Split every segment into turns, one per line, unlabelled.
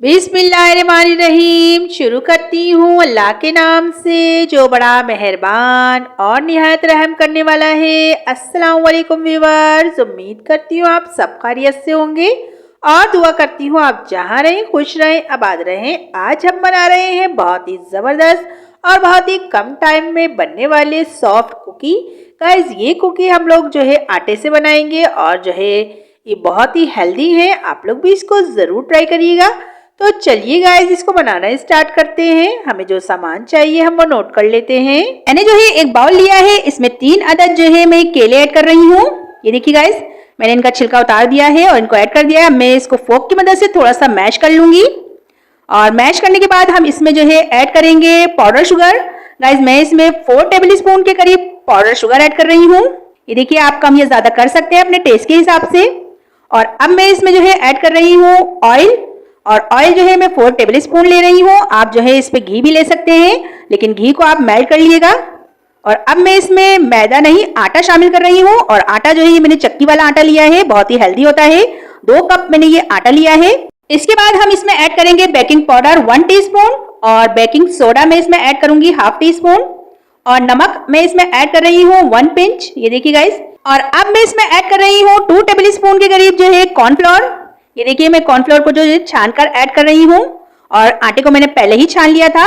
बिस्मिल्लाहिर्रहमानिर्रहीम। शुरू करती हूँ अल्लाह के नाम से जो बड़ा मेहरबान और निहायत रहम करने वाला है। अस्सलाम वालेकुम व्यूअर्स, उम्मीद करती हूँ आप सब खैरियत से होंगे और दुआ करती हूँ आप जहाँ रहें खुश रहें आबाद रहें। आज हम बना रहे हैं बहुत ही ज़बरदस्त और बहुत ही कम टाइम में बनने वाले सॉफ्ट कुकी। गाइस ये कुकी हम लोग जो है आटे से बनाएंगे और जो है ये बहुत ही हेल्दी है। आप लोग भी इसको ज़रूर ट्राई करिएगा। तो चलिए गाइस इसको बनाना स्टार्ट करते हैं। हमें जो सामान चाहिए हम वो नोट कर लेते हैं। मैंने जो है एक बाउल लिया है, इसमें 3 अदद जो है मैं केले ऐड कर रही हूँ। ये देखिए गाइस मैंने इनका छिलका उतार दिया है और इनको ऐड कर दिया है। मैं इसको फोक की मदद से थोड़ा सा मैश कर लूंगी और मैश करने के बाद हम इसमें जो है ऐड करेंगे पाउडर शुगर। गाइस मैं इसमें 4 टेबल स्पून के करीब पाउडर शुगर ऐड कर रही हूँ। ये देखिए आप कम या ज्यादा कर सकते हैं अपने टेस्ट के हिसाब से। और अब मैं इसमें जो है ऐड कर रही हूँ ऑयल, और ऑयल जो है मैं 4 टेबल स्पून ले रही हूँ। आप जो है इस पे घी भी ले सकते हैं, लेकिन घी को आप मेल्ट कर लीजिएगा। और अब मैं इसमें मैदा नहीं आटा शामिल कर रही हूँ। और आटा जो है ये मैंने चक्की वाला आटा लिया है, बहुत ही हेल्दी होता है। 2 कप मैंने ये आटा लिया है। इसके बाद हम इसमें ऐड करेंगे बेकिंग पाउडर 1 टीस्पून और बेकिंग सोडा मैं इसमें ऐड करूंगी 1/2 टीस्पून और नमक मैं इसमें ऐड कर रही हूँ 1 पिंच। ये देखिए गाइस। और अब मैं इसमें ऐड कर रही हूँ 2 टेबल स्पून के करीब जो है कॉर्नफ्लोर। ये देखिए मैं कॉर्नफ्लोर को जो है छान कर ऐड कर रही हूँ और आटे को मैंने पहले ही छान लिया था।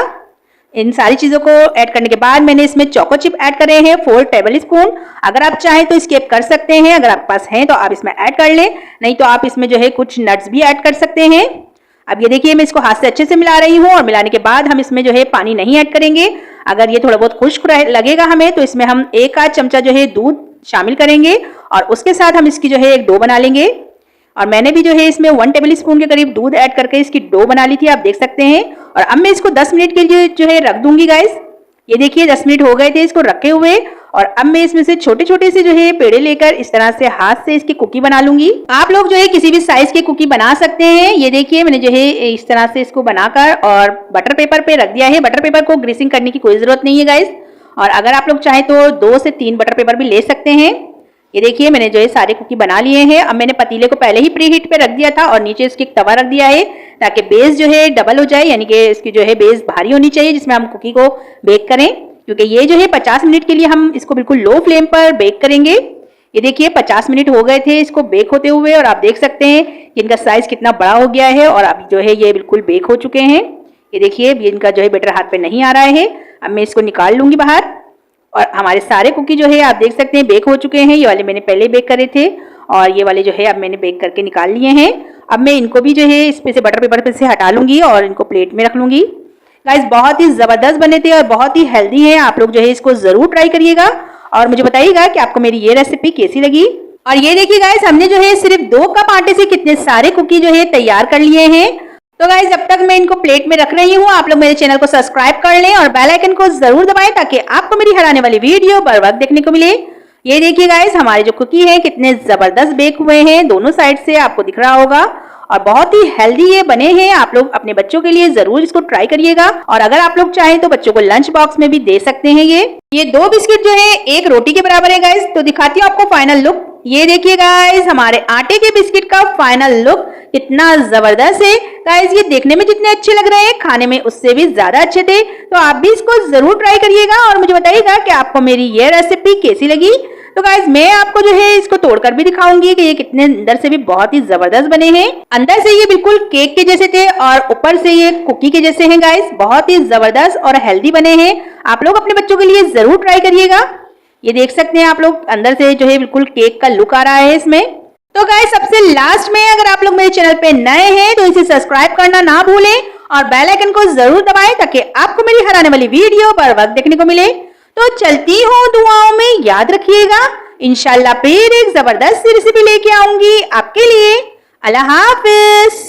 इन सारी चीजों को ऐड करने के बाद मैंने इसमें चोको चिप ऐड करे हैं 4 टेबल स्पून। अगर आप चाहें तो स्किप कर सकते हैं, अगर आपके पास हैं तो आप इसमें ऐड कर लें, नहीं तो आप इसमें जो है कुछ नट्स भी ऐड कर सकते हैं। अब ये देखिए मैं इसको हाथ से अच्छे से मिला रही हूँ और मिलाने के बाद हम इसमें जो है पानी नहीं ऐड करेंगे। अगर ये थोड़ा बहुत खुश्क लगेगा हमें तो इसमें हम 1 आध चमचा जो है दूध शामिल करेंगे और उसके साथ हम इसकी जो है एक डो बना लेंगे। और मैंने भी जो है इसमें 1 टेबल स्पून के करीब दूध ऐड करके इसकी डो बना ली थी, आप देख सकते हैं। और अब मैं इसको 10 मिनट के लिए जो है रख दूंगी गाइस। ये देखिए 10 मिनट हो गए थे इसको रखे हुए और अब मैं इसमें से छोटे छोटे से जो है पेड़े लेकर इस तरह से हाथ से इसकी कुकी बना लूंगी। आप लोग जो है किसी भी साइज के कुकी बना सकते हैं। ये देखिए मैंने जो है इस तरह से इसको बनाकर और बटर पेपर पे रख दिया है। बटर पेपर को ग्रीसिंग करने की कोई जरूरत नहीं है गाइस। और अगर आप लोग चाहें तो 2 से 3 बटर पेपर भी ले सकते हैं। ये देखिए मैंने जो है सारे कुकी बना लिए हैं। अब मैंने पतीले को पहले ही प्री हीट पे रख दिया था और नीचे इसकी एक तवा रख दिया है ताकि बेस जो है डबल हो जाए, यानी कि इसकी जो है बेस भारी होनी चाहिए जिसमें हम कुकी को बेक करें। क्योंकि ये जो है 50 मिनट के लिए हम इसको बिल्कुल लो फ्लेम पर बेक करेंगे। ये देखिए 50 मिनट हो गए थे इसको बेक होते हुए और आप देख सकते हैं कि इनका साइज कितना बड़ा हो गया है और अभी जो है ये बिल्कुल बेक हो चुके हैं। ये देखिए इनका जो है बैटर हाथ पे नहीं आ रहा है। अब मैं इसको निकाल लूंगी बाहर और हमारे सारे कुकी जो है आप देख सकते हैं बेक हो चुके हैं। ये वाले मैंने पहले बेक करे थे और ये वाले जो है अब मैंने बेक करके निकाल लिए हैं। अब मैं इनको भी जो है इस पे से बटर पेपर पे से हटा लूंगी और इनको प्लेट में रख लूंगी। गाइस बहुत ही जबरदस्त बने थे और बहुत ही हेल्दी है। आप लोग जो है इसको जरूर ट्राई करिएगा और मुझे बताइएगा कि आपको मेरी ये रेसिपी कैसी लगी। और ये देखिए गाइस हमने जो है सिर्फ 2 कप आटे से कितने सारे कुकी जो है तैयार कर लिए हैं। तो गाइस जब तक मैं इनको प्लेट में रख रही हूँ आप लोग मेरे चैनल को सब्सक्राइब कर लें और बेल आइकन को जरूर दबाएं ताकि आपको मेरी हर आने वाली वीडियो बर वक्त देखने को मिले। ये देखिए गाइस हमारे जो कुकी है कितने जबरदस्त बेक हुए हैं, दोनों साइड से आपको दिख रहा होगा और बहुत ही हेल्दी ये बने हैं। आप लोग अपने बच्चों के लिए जरूर इसको ट्राई करिएगा और अगर आप लोग चाहें तो बच्चों को लंच बॉक्स में भी दे सकते हैं। ये 2 बिस्किट जो है 1 रोटी के बराबर है गाइस। तो दिखाती हूँ आपको फाइनल लुक। ये देखिए गाइस हमारे आटे के बिस्किट का फाइनल लुक कितना जबरदस्त है। गाइस ये देखने में जितने अच्छे लग रहे हैं खाने में उससे भी ज्यादा अच्छे थे। तो आप भी इसको जरूर ट्राई करिएगा और मुझे बताइएगा कि आपको मेरी ये रेसिपी कैसी लगी। तो गाइस मैं आपको जो है इसको तोड़कर भी दिखाऊंगी कि ये कितने अंदर से भी बहुत ही जबरदस्त बने हैं। अंदर से ये बिल्कुल केक के जैसे थे और ऊपर से ये कुकी के जैसे हैं गाइस। बहुत ही जबरदस्त और हेल्दी बने हैं। आप लोग अपने बच्चों के लिए जरूर ट्राई करिएगा। ये देख सकते हैं आप लोग अंदर से जो है बिल्कुल केक का लुक आ रहा है इसमें। तो गाइस सबसे लास्ट में अगर आप लोग मेरे चैनल पे नए हैं तो इसे सब्सक्राइब करना ना भूलें और बेल आइकन को जरूर दबाएं ताकि आपको मेरी हर आने वाली वीडियो बर वक्त देखने को मिले। तो चलती हूँ दुआओं में, याद रखिएगा इंशाल्लाह फिर एक जबरदस्त रेसिपी लेके आऊंगी आपके लिए। अल्लाह हाफिज।